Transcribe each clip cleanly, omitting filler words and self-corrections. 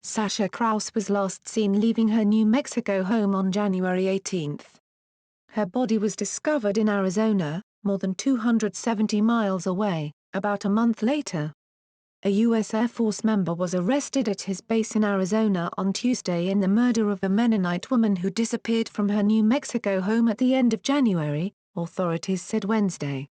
Sasha Krause was last seen leaving her New Mexico home on January 18. Her body was discovered in Arizona, more than 270 miles away, about a month later. A U.S. Air Force member was arrested at his base in Arizona on Tuesday in the murder of a Mennonite woman who disappeared from her New Mexico home at the end of January, authorities said Wednesday.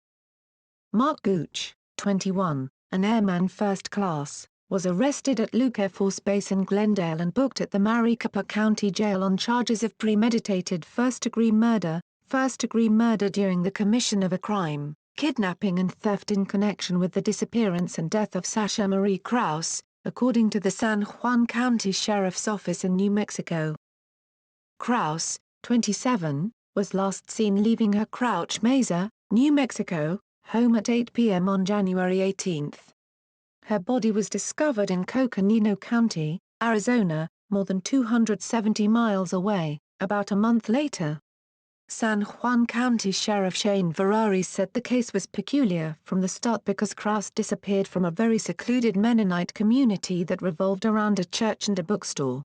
Mark Gooch, 21, an airman first class, was arrested at Luke Air Force Base in Glendale and booked at the Maricopa County Jail on charges of premeditated first-degree murder during the commission of a crime, kidnapping and theft in connection with the disappearance and death of Sasha Marie Krause, according to the San Juan County Sheriff's Office in New Mexico. Krause, 27, was last seen leaving her Crouch Mesa, New Mexico, home at 8 p.m. on January 18. Her body was discovered in Coconino County, Arizona, more than 270 miles away, about a month later. San Juan County Sheriff Shane Ferrari said the case was peculiar from the start because Krause disappeared from a very secluded Mennonite community that revolved around a church and a bookstore.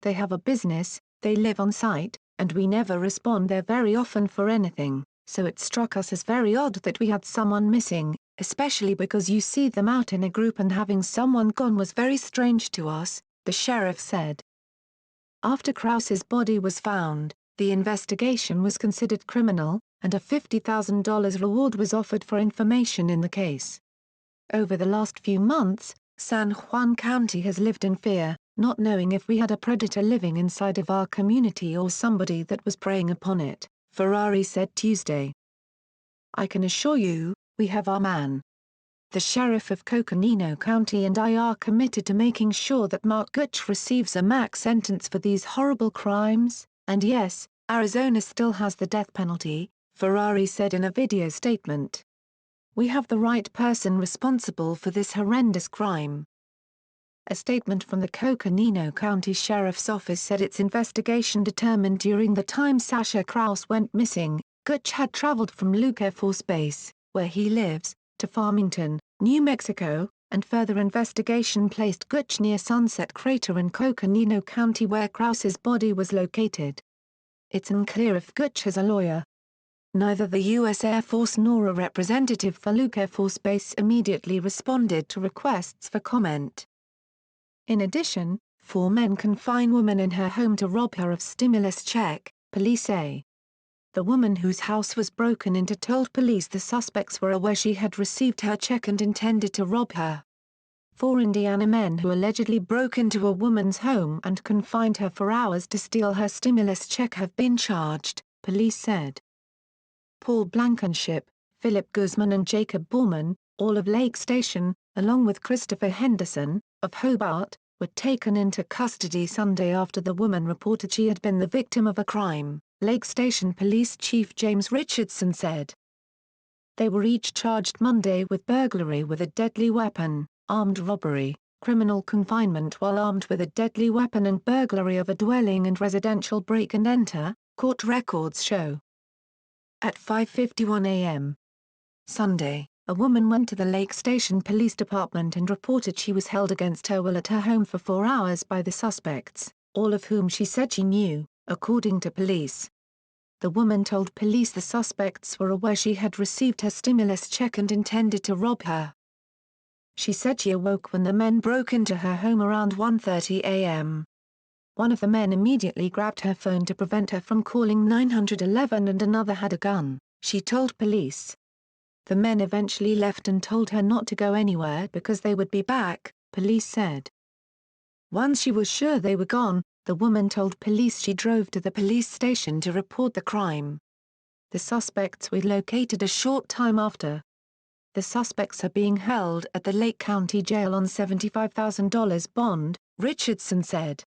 They have a business, they live on site, and we never respond there very often for anything, so it struck us as very odd that we had someone missing, especially because you see them out in a group, and having someone gone was very strange to us, the sheriff said. After Krause's body was found, the investigation was considered criminal, and a $50,000 reward was offered for information in the case. Over the last few months, San Juan County has lived in fear, not knowing if we had a predator living inside of our community or somebody that was preying upon it, Ferrari said Tuesday. I can assure you, we have our man. The sheriff of Coconino County and I are committed to making sure that Mark Gooch receives a max sentence for these horrible crimes, and yes, Arizona still has the death penalty, Ferrari said in a video statement. We have the right person responsible for this horrendous crime. A statement from the Coconino County Sheriff's Office said its investigation determined during the time Sasha Krause went missing, Gooch had traveled from Luke Air Force Base, where he lives, to Farmington, New Mexico, and further investigation placed Gooch near Sunset Crater in Coconino County where Krause's body was located. It's unclear if Gooch has a lawyer. Neither the U.S. Air Force nor a representative for Luke Air Force Base immediately responded to requests for comment. In addition, 4 men confine woman in her home to rob her of stimulus check, police say. The woman whose house was broken into told police the suspects were aware she had received her check and intended to rob her. 4 Indiana men who allegedly broke into a woman's home and confined her for hours to steal her stimulus check have been charged, police said. Paul Blankenship, Philip Guzman and Jacob Borman, all of Lake Station, along with Christopher Henderson, of Hobart, were taken into custody Sunday after the woman reported she had been the victim of a crime, Lake Station Police Chief James Richardson said. They were each charged Monday with burglary with a deadly weapon, armed robbery, criminal confinement while armed with a deadly weapon and burglary of a dwelling and residential break-and-enter, court records show. At 5:51 a.m. Sunday, a woman went to the Lake Station Police Department and reported she was held against her will at her home for 4 hours by the suspects, all of whom she said she knew, according to police. The woman told police the suspects were aware she had received her stimulus check and intended to rob her. She said she awoke when the men broke into her home around 1:30 a.m. One of the men immediately grabbed her phone to prevent her from calling 911 and another had a gun, she told police. The men eventually left and told her not to go anywhere because they would be back, police said. Once she was sure they were gone, the woman told police she drove to the police station to report the crime. The suspects were located a short time after. The suspects are being held at the Lake County Jail on $75,000 bond, Richardson said.